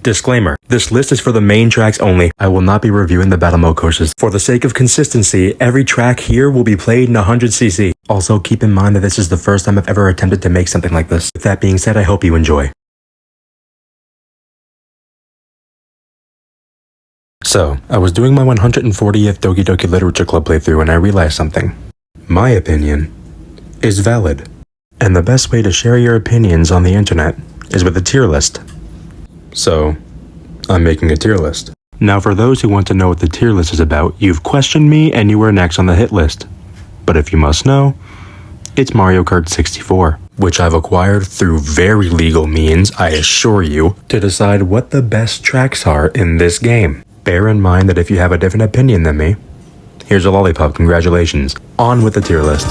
Disclaimer, this list is for the main tracks only. I will not be reviewing the battle mode courses. For the sake of consistency, every track here will be played in 100cc. Also, keep in mind that this is the first time I've ever attempted to make something like this. With that being said, I hope you enjoy. So, I was doing my 140th Doki Doki Literature Club playthrough and I realized something. My opinion is valid. And the best way to share your opinions on the internet is with a tier list. So, I'm making a tier list. Now for those who want to know what the tier list is about, you've questioned me and you were next on the hit list. But if you must know, it's Mario Kart 64, which I've acquired through very legal means, I assure you, to decide what the best tracks are in this game. Bear in mind that if you have a different opinion than me, here's a lollipop, congratulations. On with the tier list.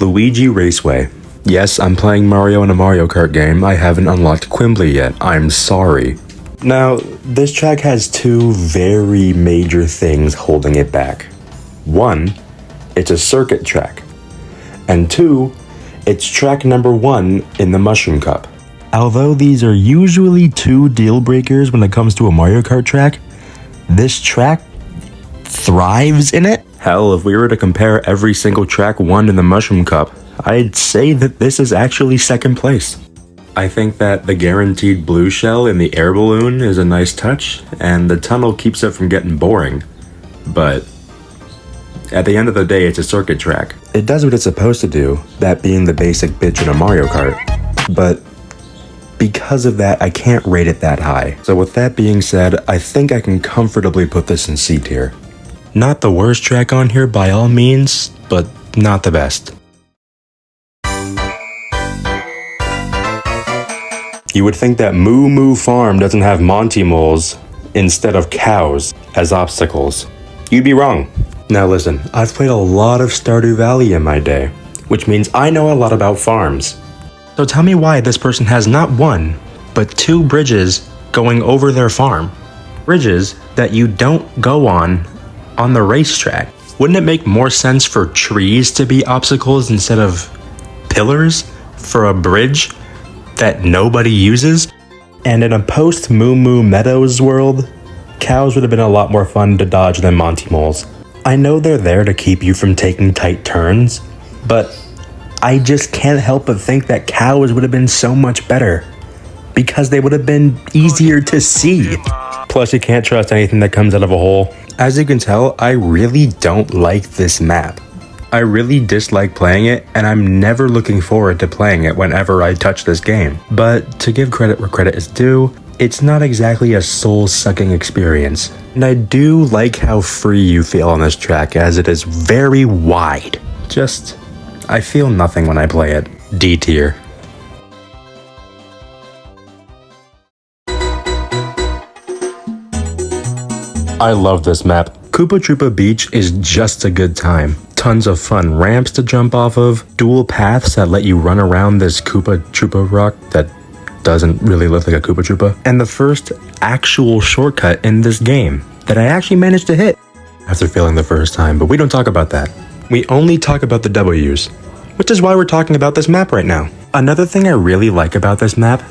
Luigi Raceway. Yes, I'm playing Mario in a Mario Kart game. I haven't unlocked Quimbly yet. I'm sorry. Now, this track has two very major things holding it back. One, it's a circuit track. And two, it's track number 1 in the Mushroom Cup. Although these are usually two deal breakers when it comes to a Mario Kart track, this track thrives in it. Hell, if we were to compare every single track won in the Mushroom Cup, I'd say that this is actually second place. I think that the guaranteed blue shell in the air balloon is a nice touch, and the tunnel keeps it from getting boring. But at the end of the day, it's a circuit track. It does what it's supposed to do, that being the basic bitch in a Mario Kart. But because of that, I can't rate it that high. So with that being said, I think I can comfortably put this in C tier. Not the worst track on here by all means, but not the best. You would think that Moo Moo Farm doesn't have Monty moles instead of cows as obstacles. You'd be wrong. Now listen, I've played a lot of Stardew Valley in my day, which means I know a lot about farms. So tell me why this person has not one, but 2 bridges going over their farm. Bridges that you don't go on the racetrack. Wouldn't it make more sense for trees to be obstacles instead of pillars for a bridge that nobody uses? And in a post-Moo Moo Meadows world, cows would have been a lot more fun to dodge than Monty moles. I know they're there to keep you from taking tight turns, but I just can't help but think that cows would have been so much better because they would have been easier to see. Plus, you can't trust anything that comes out of a hole. As you can tell, I really don't like this map. I really dislike playing it, and I'm never looking forward to playing it whenever I touch this game. But to give credit where credit is due, it's not exactly a soul-sucking experience. And I do like how free you feel on this track, as it is very wide. Just, I feel nothing when I play it. D tier. I love this map. Koopa Troopa Beach is just a good time. Tons of fun ramps to jump off of, dual paths that let you run around this Koopa Troopa rock that doesn't really look like a Koopa Troopa, and the first actual shortcut in this game that I actually managed to hit after failing the first time, but we don't talk about that. We only talk about the W's, which is why we're talking about this map right now. Another thing I really like about this map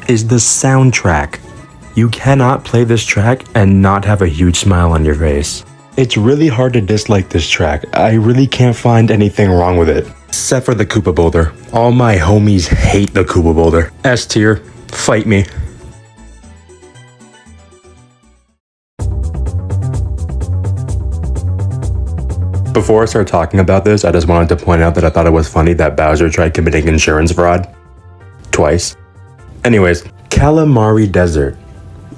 is the soundtrack. You cannot play this track and not have a huge smile on your face. It's really hard to dislike this track. I really can't find anything wrong with it. Except for the Koopa Boulder. All my homies hate the Koopa Boulder. S tier, fight me. Before I start talking about this, I just wanted to point out that I thought it was funny that Bowser tried committing insurance fraud. Twice. Anyways, Calamari Desert.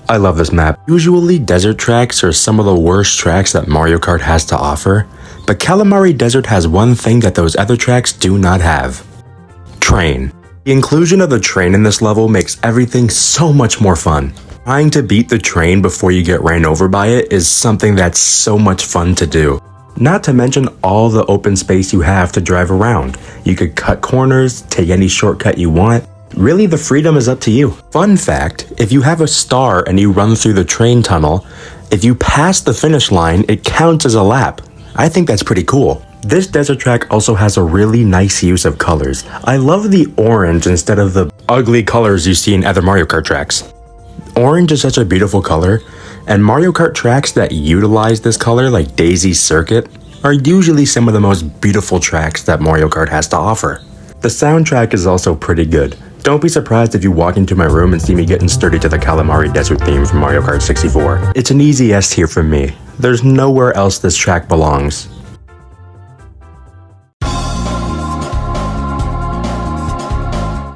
I love this map. Usually desert tracks are some of the worst tracks that Mario Kart has to offer, but Calamari Desert has one thing that those other tracks do not have. Train. The inclusion of the train in this level makes everything so much more fun. Trying to beat the train before you get ran over by it is something that's so much fun to do. Not to mention all the open space you have to drive around. You could cut corners, take any shortcut you want. Really, the freedom is up to you. Fun fact, if you have a star and you run through the train tunnel, if you pass the finish line, it counts as a lap. I think that's pretty cool. This desert track also has a really nice use of colors. I love the orange instead of the ugly colors you see in other Mario Kart tracks. Orange is such a beautiful color, and Mario Kart tracks that utilize this color, like Daisy's Circuit, are usually some of the most beautiful tracks that Mario Kart has to offer. The soundtrack is also pretty good. Don't be surprised if you walk into my room and see me getting sturdy to the Calamari Desert theme from Mario Kart 64. It's an easy S tier for me. There's nowhere else this track belongs.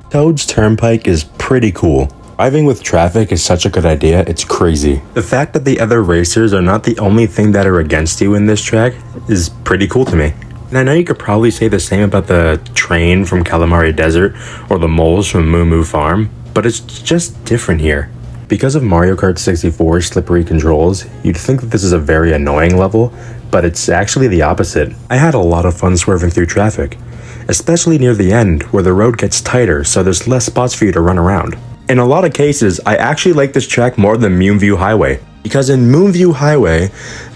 Toad's Turnpike is pretty cool. Driving with traffic is such a good idea, it's crazy. The fact that the other racers are not the only thing that are against you in this track is pretty cool to me. And I know you could probably say the same about the train from Calamari Desert or the moles from Moo Moo Farm, but it's just different here. Because of Mario Kart 64's slippery controls, you'd think that this is a very annoying level, but it's actually the opposite. I had a lot of fun swerving through traffic, especially near the end where the road gets tighter so there's less spots for you to run around. In a lot of cases, I actually like this track more than Moonview Highway, because in Moonview Highway,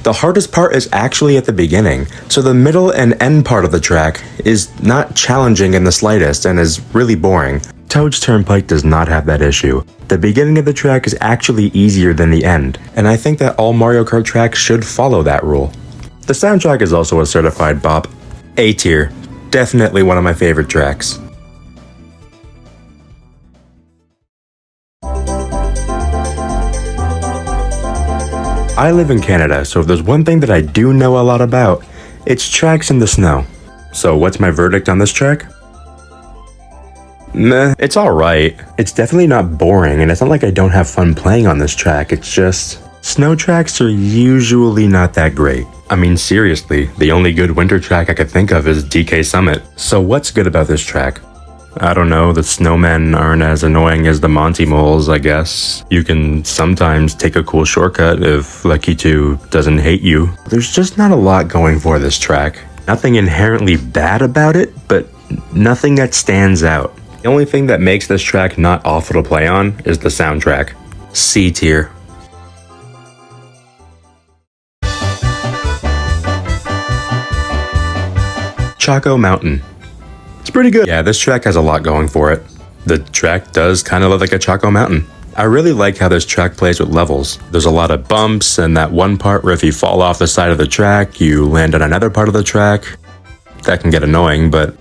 the hardest part is actually at the beginning, so the middle and end part of the track is not challenging in the slightest and is really boring. Toad's Turnpike does not have that issue. The beginning of the track is actually easier than the end, and I think that all Mario Kart tracks should follow that rule. The soundtrack is also a certified bop. A tier, definitely one of my favorite tracks. I live in Canada, so if there's one thing that I do know a lot about, it's tracks in the snow. So what's my verdict on this track? Meh, it's alright. It's definitely not boring, and it's not like I don't have fun playing on this track, it's just... snow tracks are usually not that great. I mean, seriously, the only good winter track I could think of is DK Summit. So what's good about this track? I don't know, the snowmen aren't as annoying as the Monty Moles, I guess. You can sometimes take a cool shortcut if Lucky 2 doesn't hate you. There's just not a lot going for this track. Nothing inherently bad about it, but nothing that stands out. The only thing that makes this track not awful to play on is the soundtrack. C tier. Choco Mountain. It's pretty good. Yeah, this track has a lot going for it. The track does kind of look like a Choco Mountain. I really like how this track plays with levels. There's a lot of bumps and that one part where if you fall off the side of the track, you land on another part of the track. That can get annoying, but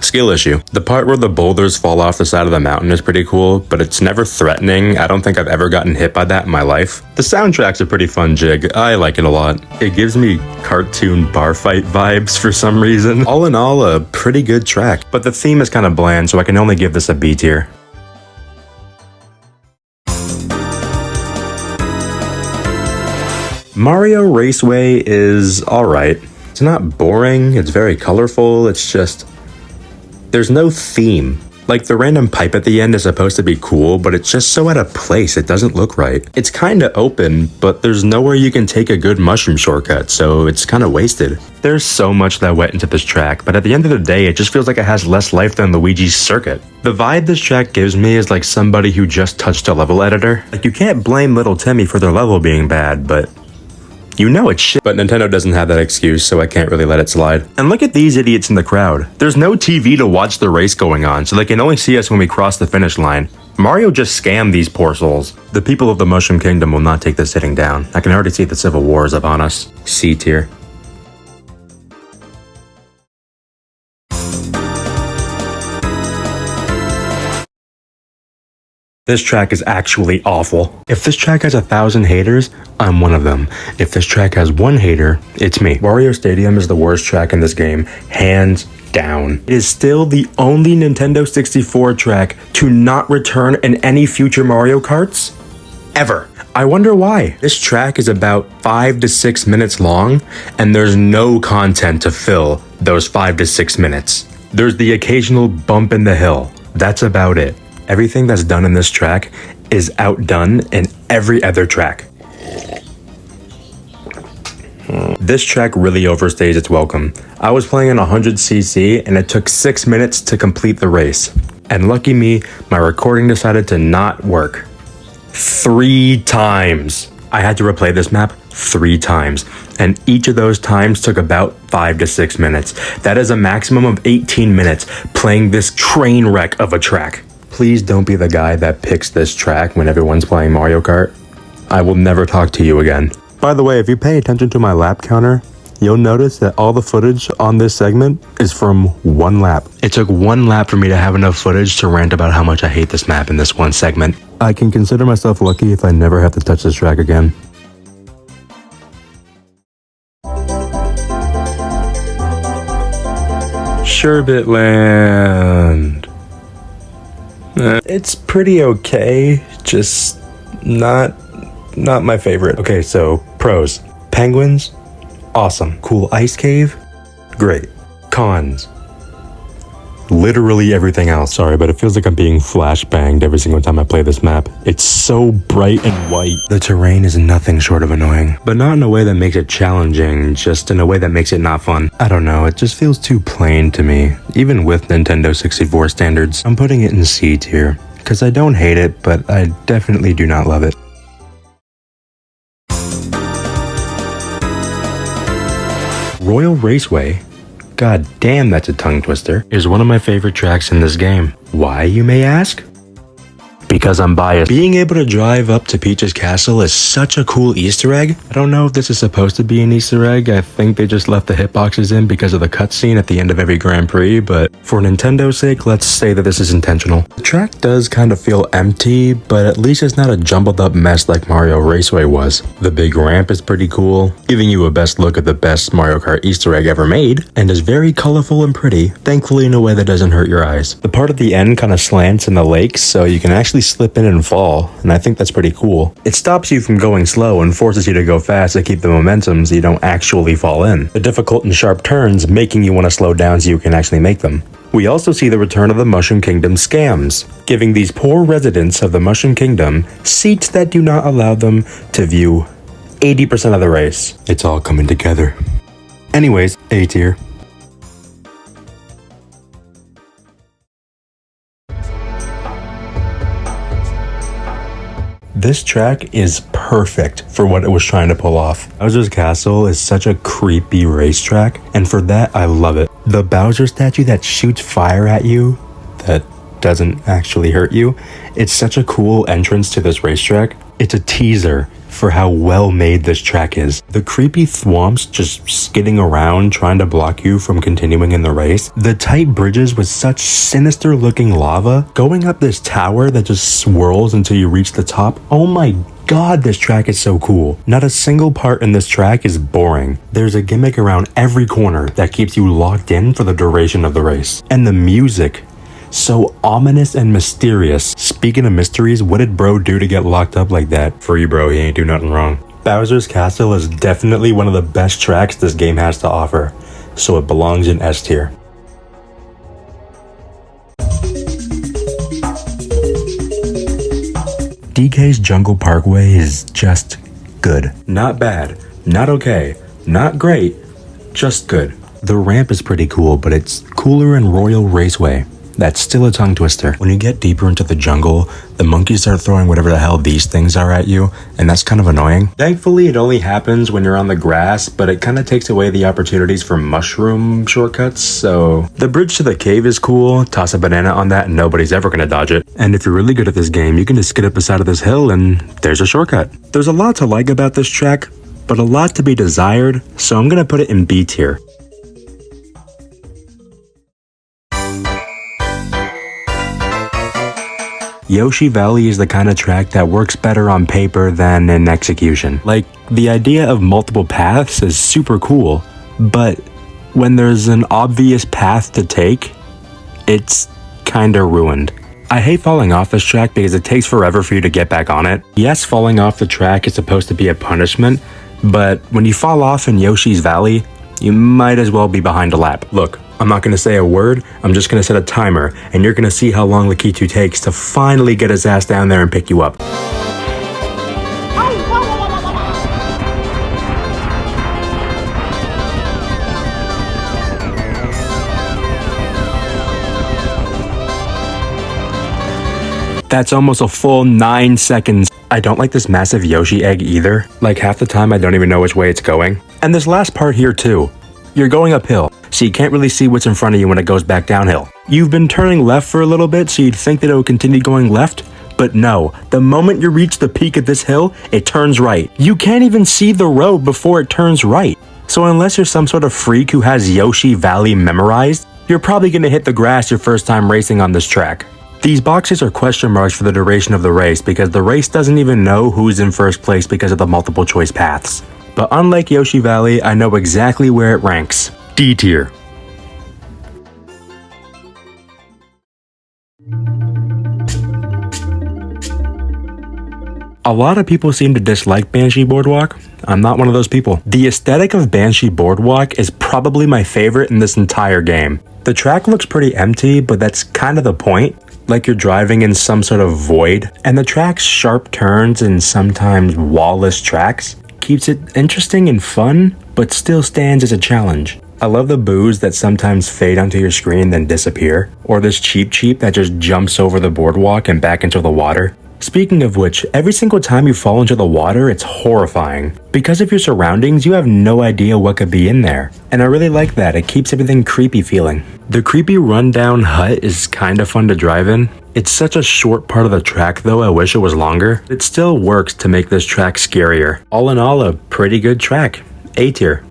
skill issue. The part where the boulders fall off the side of the mountain is pretty cool, but it's never threatening. I don't think I've ever gotten hit by that in my life. The soundtrack's a pretty fun jig. I like it a lot. It gives me cartoon bar fight vibes for some reason. All in all, a pretty good track, but the theme is kind of bland, so I can only give this a B tier. Mario Raceway is alright. It's not boring, it's very colorful, it's just... there's no theme. Like, the random pipe at the end is supposed to be cool, but it's just so out of place, it doesn't look right. It's kinda open, but there's nowhere you can take a good mushroom shortcut, so it's kinda wasted. There's so much that went into this track, but at the end of the day, it just feels like it has less life than Luigi's Circuit. The vibe this track gives me is like somebody who just touched a level editor. Like, you can't blame Little Timmy for their level being bad, but... you know it's shit. But Nintendo doesn't have that excuse, so I can't really let it slide. And look at these idiots in the crowd. There's no TV to watch the race going on, so they can only see us when we cross the finish line. Mario just scammed these poor souls. The people of the Mushroom Kingdom will not take this sitting down. I can already see the Civil War is upon us. C tier. This track is actually awful. If this track has 1,000 haters, I'm one of them. If this track has one hater, it's me. Wario Stadium is the worst track in this game, hands down. It is still the only Nintendo 64 track to not return in any future Mario Karts ever. I wonder why. This track is about 5 to 6 minutes long, and there's no content to fill those 5 to 6 minutes. There's the occasional bump in the hill. That's about it. Everything that's done in this track is outdone in every other track. This track really overstays its welcome. I was playing on 100cc and it took 6 minutes to complete the race. And lucky me, my recording decided to not work. 3 times. I had to replay this map 3 times, and each of those times took about 5 to 6 minutes. That is a maximum of 18 minutes playing this train wreck of a track. please don't be the guy that picks this track when everyone's playing Mario Kart. I will never talk to you again. By the way, if you pay attention to my lap counter, you'll notice that all the footage on this segment is from 1 lap. It took 1 lap for me to have enough footage to rant about how much I hate this map in this one segment. I can consider myself lucky if I never have to touch this track again. Sherbet Land. It's pretty okay, just not my favorite. Okay, so pros. Penguins, awesome. Cool ice cave, great. Cons, literally everything else. Sorry, but it feels like I'm being flashbanged every single time I play this map. It's so bright and white. The terrain is nothing short of annoying, but not in a way that makes it challenging, just in a way that makes it not fun. I don't know, it just feels too plain to me, even with Nintendo 64 standards. I'm putting it in C tier, because I don't hate it, but I definitely do not love it. Royal Raceway, god damn that's a tongue twister, is one of my favorite tracks in this game. Why, you may ask? Because I'm biased. Being able to drive up to Peach's castle is such a cool Easter egg. I don't know if this is supposed to be an Easter egg. I think they just left the hitboxes in because of the cutscene at the end of every Grand Prix, but for Nintendo's sake, let's say that this is intentional. The track does kind of feel empty, but at least it's not a jumbled up mess like Mario Raceway was. The big ramp is pretty cool, giving you a best look at the best Mario Kart Easter egg ever made, and is very colorful and pretty, thankfully in a way that doesn't hurt your eyes. The part at the end kind of slants in the lake, so you can actually slip in and fall, and I think that's pretty cool. It stops you from going slow and forces you to go fast to keep the momentum so you don't actually fall in. The difficult and sharp turns making you want to slow down so you can actually make them. We also see the return of the Mushroom Kingdom scams, giving these poor residents of the Mushroom Kingdom seats that do not allow them to view 80% of the race. It's all coming together. Anyways, A tier. This track is perfect for what it was trying to pull off. Bowser's Castle is such a creepy racetrack, and for that I love it. The Bowser statue that shoots fire at you, that doesn't actually hurt you, it's such a cool entrance to this racetrack. It's a teaser for how well made this track is. The creepy thwomps just skidding around trying to block you from continuing in the race. The tight bridges with such sinister looking lava. Going up this tower that just swirls until you reach the top. Oh my god, this track is so cool. Not a single part in this track is boring. There's a gimmick around every corner that keeps you locked in for the duration of the race. And the music, so ominous and mysterious. Speaking of mysteries, what did bro do to get locked up like that? Free bro, he ain't do nothing wrong. Bowser's Castle is definitely one of the best tracks this game has to offer, so it belongs in S tier. DK's Jungle Parkway is just good. Not bad, not okay, not great, just good. The ramp is pretty cool, but it's cooler in Royal Raceway. That's still a tongue twister. When you get deeper into the jungle, the monkeys start throwing whatever the hell these things are at you, and that's kind of annoying. Thankfully, it only happens when you're on the grass, but it kind of takes away the opportunities for mushroom shortcuts, so... The bridge to the cave is cool, toss a banana on that and nobody's ever gonna dodge it. And if you're really good at this game, you can just skid up the side of this hill and there's a shortcut. There's a lot to like about this track, but a lot to be desired, so I'm gonna put it in B tier. Yoshi Valley is the kind of track that works better on paper than in execution. Like, the idea of multiple paths is super cool, but when there's an obvious path to take, it's kinda ruined. I hate falling off this track because it takes forever for you to get back on it. Yes, falling off the track is supposed to be a punishment, but when you fall off in Yoshi's Valley, you might as well be behind a lap. Look, I'm not gonna say a word, I'm just gonna set a timer, and you're gonna see how long Lakitu takes to finally get his ass down there and pick you up. That's almost a full 9 seconds. I don't like this massive Yoshi egg either. Like half the time I don't even know which way it's going. And this last part here too. You're going uphill, so you can't really see what's in front of you when it goes back downhill. You've been turning left for a little bit, so you'd think that it would continue going left, but no, the moment you reach the peak of this hill, it turns right. You can't even see the road before it turns right. So unless you're some sort of freak who has Yoshi Valley memorized, you're probably gonna hit the grass your first time racing on this track. These boxes are question marks for the duration of the race because the race doesn't even know who's in first place because of the multiple choice paths. But unlike Yoshi Valley, I know exactly where it ranks. D tier. A lot of people seem to dislike Banshee Boardwalk. I'm not one of those people. The aesthetic of Banshee Boardwalk is probably my favorite in this entire game. The track looks pretty empty, but that's kind of the point. Like you're driving in some sort of void. And the track's sharp turns and sometimes wall-less tracks keeps it interesting and fun, but still stands as a challenge. I love the boos that sometimes fade onto your screen then disappear, or this Cheep that just jumps over the boardwalk and back into the water. Speaking of which, every single time you fall into the water, it's horrifying. Because of your surroundings, you have no idea what could be in there. And I really like that, it keeps everything creepy feeling. The creepy rundown hut is kinda fun to drive in. It's such a short part of the track though, I wish it was longer. It still works to make this track scarier. All in all, a pretty good track. A tier.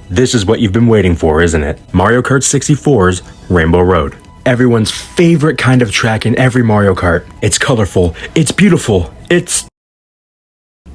This is what you've been waiting for, isn't it? Mario Kart 64's Rainbow Road. Everyone's favorite kind of track in every Mario Kart. It's colorful, it's beautiful, it's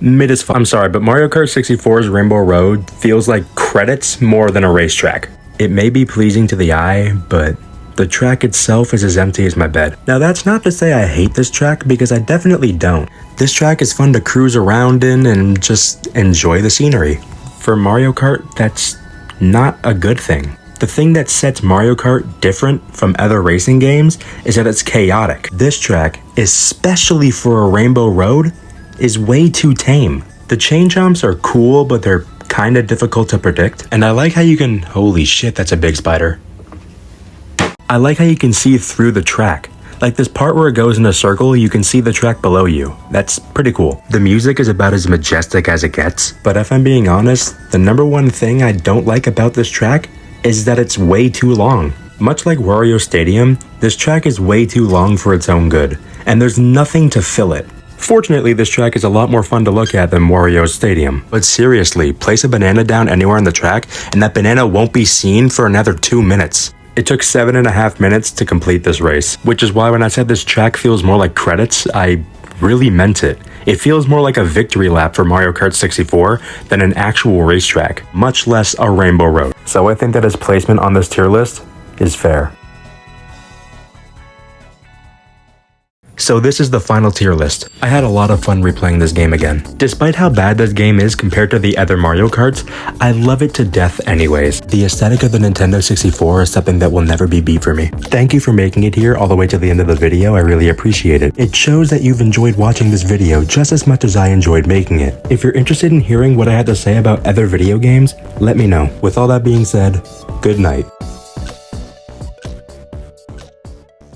mid as fuck. I'm sorry, but Mario Kart 64's Rainbow Road feels like credits more than a racetrack. It may be pleasing to the eye, but the track itself is as empty as my bed. Now that's not to say I hate this track, because I definitely don't. This track is fun to cruise around in and just enjoy the scenery. For Mario Kart, that's not a good thing. The thing that sets Mario Kart different from other racing games is that it's chaotic. This track, especially for a Rainbow Road, is way too tame. The chain jumps are cool, but they're kinda difficult to predict. And I like how you can, holy shit, that's a big spider. I like how you can see through the track. Like this part where it goes in a circle, you can see the track below you. That's pretty cool. The music is about as majestic as it gets, but if I'm being honest, the number one thing I don't like about this track is that it's way too long. Much like Wario Stadium, this track is way too long for its own good, and there's nothing to fill it. Fortunately, this track is a lot more fun to look at than Wario Stadium. But seriously, place a banana down anywhere on the track, and that banana won't be seen for another 2 minutes. It took 7.5 minutes to complete this race, which is why when I said this track feels more like credits, I really meant it. It feels more like a victory lap for Mario Kart 64 than an actual racetrack, much less a Rainbow Road. So I think that its placement on this tier list is fair. So this is the final tier list. I had a lot of fun replaying this game again. Despite how bad this game is compared to the other Mario Karts, I love it to death anyways. The aesthetic of the Nintendo 64 is something that will never be beat for me. Thank you for making it here all the way to the end of the video, I really appreciate it. It shows that you've enjoyed watching this video just as much as I enjoyed making it. If you're interested in hearing what I had to say about other video games, let me know. With all that being said, good night.